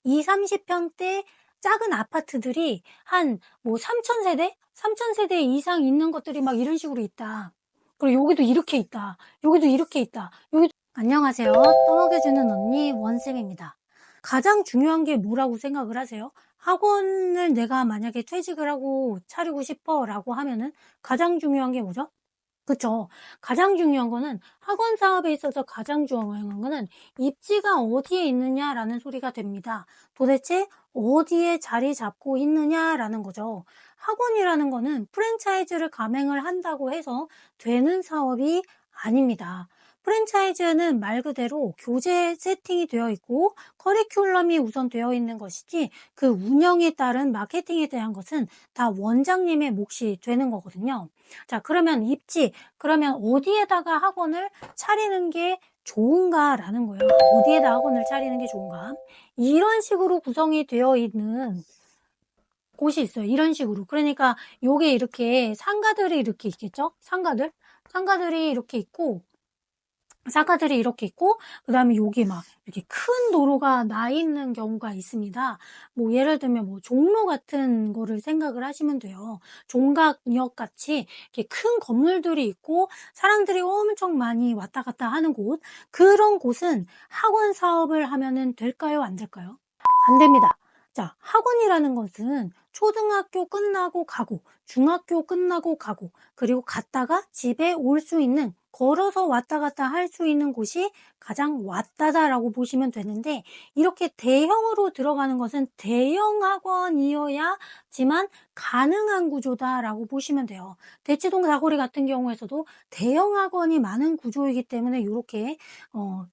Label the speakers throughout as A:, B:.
A: 2, 30평대 작은 아파트들이 한 뭐 3,000세대? 3,000세대 이상 있는 것들이 막 이런 식으로 있다. 그리고 여기도 이렇게 있다. 여기도 이렇게 있다. 여기도. 안녕하세요. 떠먹여주는 언니 원쌤입니다. 가장 중요한 게 뭐라고 생각을 하세요? 학원을 내가 만약에 퇴직을 하고 차리고 싶어 라고 하면은 가장 중요한 게 뭐죠? 그쵸. 가장 중요한 거는 학원 사업에 있어서 가장 중요한 거는 입지가 어디에 있느냐라는 소리가 됩니다. 도대체 어디에 자리 잡고 있느냐라는 거죠. 학원이라는 거는 프랜차이즈를 가맹을 한다고 해서 되는 사업이 아닙니다. 프랜차이즈는 말 그대로 교재 세팅이 되어 있고 커리큘럼이 우선 되어 있는 것이지 그 운영에 따른 마케팅에 대한 것은 다 원장님의 몫이 되는 거거든요. 자, 그러면 입지, 그러면 어디에다가 학원을 차리는 게 좋은가라는 거예요. 어디에다 학원을 차리는 게 좋은가? 이런 식으로 구성이 되어 있는 곳이 있어요. 이런 식으로. 그러니까 요게 이렇게 상가들이 이렇게 있겠죠? 상가들이 이렇게 있고, 상가들이 이렇게 있고, 그 다음에 여기 막 이렇게 큰 도로가 나 있는 경우가 있습니다. 뭐 예를 들면 뭐 종로 같은 거를 생각을 하시면 돼요. 종각역 같이 이렇게 큰 건물들이 있고 사람들이 엄청 많이 왔다 갔다 하는 곳. 그런 곳은 학원 사업을 하면은 될까요? 안 될까요? 안 됩니다. 자, 학원이라는 것은 초등학교 끝나고 가고, 중학교 끝나고 가고, 그리고 갔다가 집에 올 수 있는, 걸어서 왔다 갔다 할 수 있는 곳이 가장 왔다다라고 보시면 되는데, 이렇게 대형으로 들어가는 것은 대형 학원이어야지만 가능한 구조다라고 보시면 돼요. 대치동 사거리 같은 경우에서도 대형 학원이 많은 구조이기 때문에 이렇게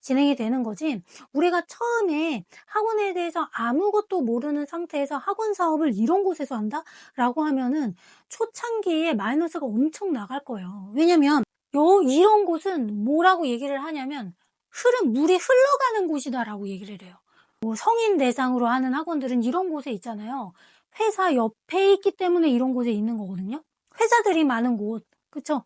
A: 진행이 되는 거지, 우리가 처음에 학원에 대해서 아무것도 모르는 상태에서 학원 사업을 이런 곳에서 한다? 라고 하면은 초창기에 마이너스가 엄청 나갈 거예요. 왜냐면 이런 곳은 뭐라고 얘기를 하냐면 물이 흘러가는 곳이다 라고 얘기를 해요. 뭐 성인 대상으로 하는 학원들은 이런 곳에 있잖아요. 회사 옆에 있기 때문에 이런 곳에 있는 거거든요. 회사들이 많은 곳, 그쵸?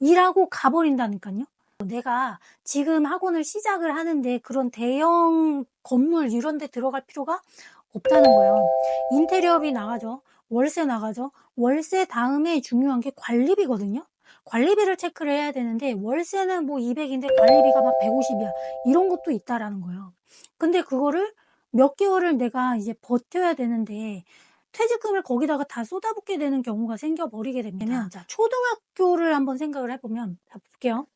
A: 일하고 가버린다니까요. 내가 지금 학원을 시작을 하는데 그런 대형 건물 이런 데 들어갈 필요가 없다는 거예요. 인테리어비 나가죠. 월세 나가죠. 월세 다음에 중요한 게 관리비거든요. 관리비를 체크를 해야 되는데 월세는 뭐 200인데 관리비가 막 150이야. 이런 것도 있다라는 거예요. 근데 그거를 몇 개월을 내가 이제 버텨야 되는데 퇴직금을 거기다가 다 쏟아붓게 되는 경우가 생겨버리게 됩니다. 자, 초등학교를 한번 생각을 해보면, 자, 볼게요.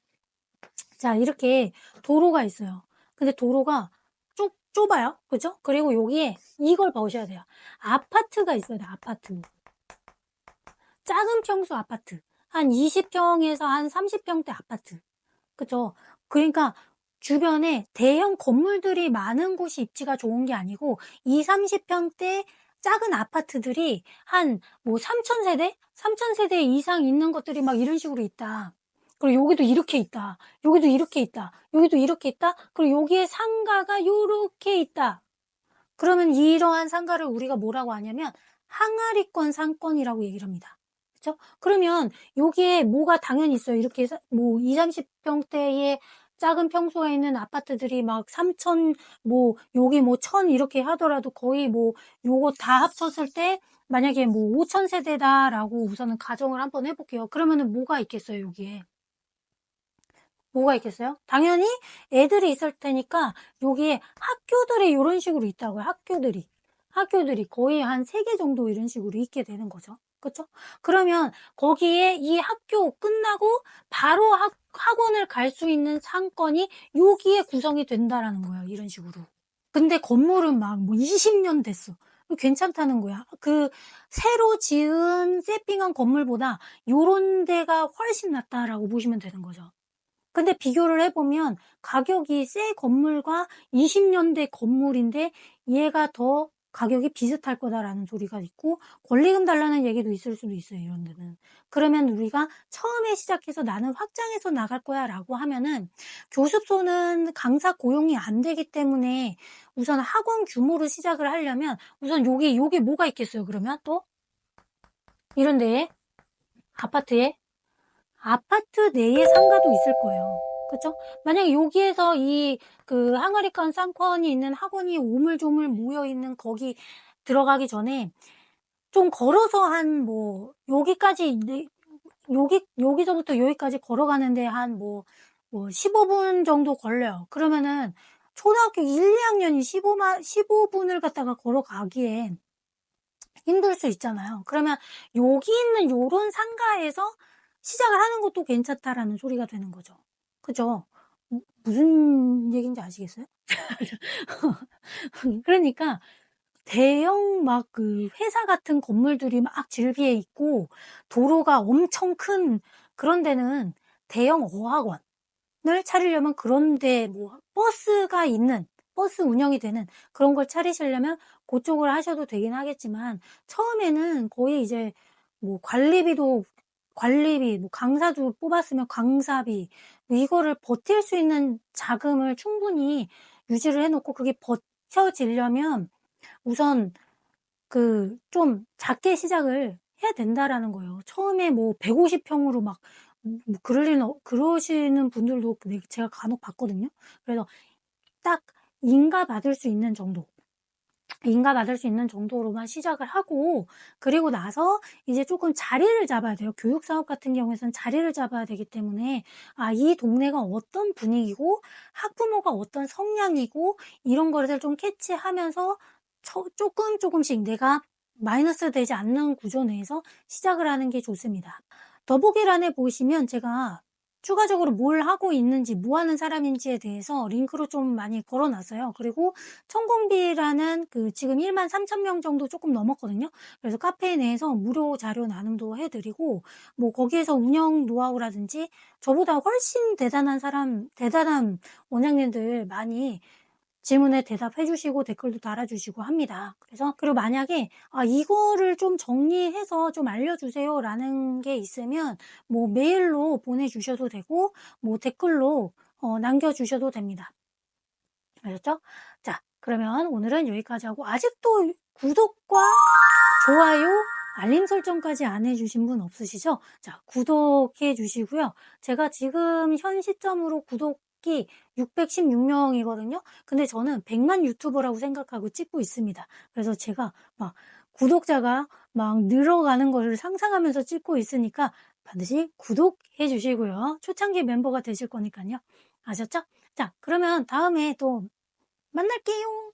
A: 자, 이렇게 도로가 있어요. 근데 도로가 좁아요. 그죠? 그리고 여기에 이걸 보셔야 돼요. 아파트가 있어야 돼요. 아파트. 작은 평수 아파트. 한 20평에서 한 30평대 아파트. 그죠? 그러니까 주변에 대형 건물들이 많은 곳이 입지가 좋은 게 아니고 2, 30평대 작은 아파트들이 한 뭐 3,000세대? 3,000세대 이상 있는 것들이 막 이런 식으로 있다. 그리고 여기도 이렇게 있다. 여기도 이렇게 있다. 여기도 이렇게 있다. 그리고 여기에 상가가 요렇게 있다. 그러면 이러한 상가를 우리가 뭐라고 하냐면 항아리권 상권이라고 얘기를 합니다. 그렇죠? 그러면 여기에 뭐가 당연히 있어요. 이렇게 뭐 2, 30평대의 작은 평수가 있는 아파트들이 막 3천, 뭐 여기 뭐 1,000 이렇게 하더라도 거의 뭐 요거 다 합쳤을 때 만약에 뭐 5천 세대다라고 우선은 가정을 한번 해볼게요. 그러면은 뭐가 있겠어요, 여기에? 뭐가 있겠어요? 당연히 애들이 있을 테니까 여기에 학교들이 이런 식으로 있다고요. 학교들이 거의 한 3개 정도 이런 식으로 있게 되는 거죠. 그렇죠? 그러면 거기에 이 학교 끝나고 바로 학원을 갈 수 있는 상권이 여기에 구성이 된다라는 거예요. 이런 식으로. 근데 건물은 막 뭐 20년 됐어. 괜찮다는 거야. 그 새로 지은 세핑한 건물보다 요런 데가 훨씬 낫다라고 보시면 되는 거죠. 근데 비교를 해보면 가격이 새 건물과 20년대 건물인데 얘가 더 가격이 비슷할 거다라는 소리가 있고 권리금 달라는 얘기도 있을 수도 있어요. 이런 데는. 그러면 우리가 처음에 시작해서 나는 확장해서 나갈 거야 라고 하면은 교습소는 강사 고용이 안 되기 때문에 우선 학원 규모로 시작을 하려면 우선 요게 뭐가 있겠어요. 그러면 또 이런 데에 아파트 내에 상가도 있을 거예요. 그쵸? 만약에 여기에서 그 항아리칸 쌍권이 있는 학원이 오물조물 모여있는 거기 들어가기 전에 좀 걸어서 여기까지, 여기서부터 여기까지 걸어가는데 한 15분 정도 걸려요. 그러면은 초등학교 1, 2학년이 15분을 갖다가 걸어가기에 힘들 수 있잖아요. 그러면 여기 있는 요런 상가에서 시작을 하는 것도 괜찮다라는 소리가 되는 거죠. 그죠? 무슨 얘기인지 아시겠어요? 그러니까 대형 그 회사 같은 건물들이 막 질비해 있고 도로가 엄청 큰 그런 데는 대형 어학원을 차리려면 그런데 버스가 있는 버스 운영이 되는 그런 걸 차리시려면 그쪽을 하셔도 되긴 하겠지만 처음에는 거의 이제 관리비, 강사도 뽑았으면 강사비, 이거를 버틸 수 있는 자금을 충분히 유지를 해놓고 그게 버텨지려면 우선 좀 작게 시작을 해야 된다라는 거예요. 처음에 150평으로 그러시는 분들도 제가 간혹 봤거든요. 그래서 딱 인가받을 수 있는 정도로만 시작을 하고, 그리고 나서 이제 조금 자리를 잡아야 돼요. 교육사업 같은 경우에는 자리를 잡아야 되기 때문에, 이 동네가 어떤 분위기고, 학부모가 어떤 성향이고, 이런 거를 좀 캐치하면서 조금씩 내가 마이너스 되지 않는 구조 내에서 시작을 하는 게 좋습니다. 더보기란에 보시면 제가 추가적으로 뭘 하고 있는지, 뭐 하는 사람인지에 대해서 링크로 좀 많이 걸어놨어요. 그리고 천공비라는 지금 13,000명 정도 조금 넘었거든요. 그래서 카페 내에서 무료 자료 나눔도 해드리고, 거기에서 운영 노하우라든지 저보다 훨씬 대단한 원장님들 많이 질문에 대답해 주시고 댓글도 달아주시고 합니다. 그리고 만약에 이거를 좀 정리해서 좀 알려주세요 라는 게 있으면 메일로 보내주셔도 되고 댓글로 남겨주셔도 됩니다. 아셨죠? 자, 그러면 오늘은 여기까지 하고 아직도 구독과 좋아요, 알림 설정까지 안 해주신 분 없으시죠? 자, 구독해 주시고요. 제가 지금 현 시점으로 구독이 616명이거든요. 근데 저는 100만 유튜버라고 생각하고 찍고 있습니다. 그래서 제가 구독자가 늘어가는 것을 상상하면서 찍고 있으니까 반드시 구독해 주시고요. 초창기 멤버가 되실 거니까요. 아셨죠? 자, 그러면 다음에 또 만날게요.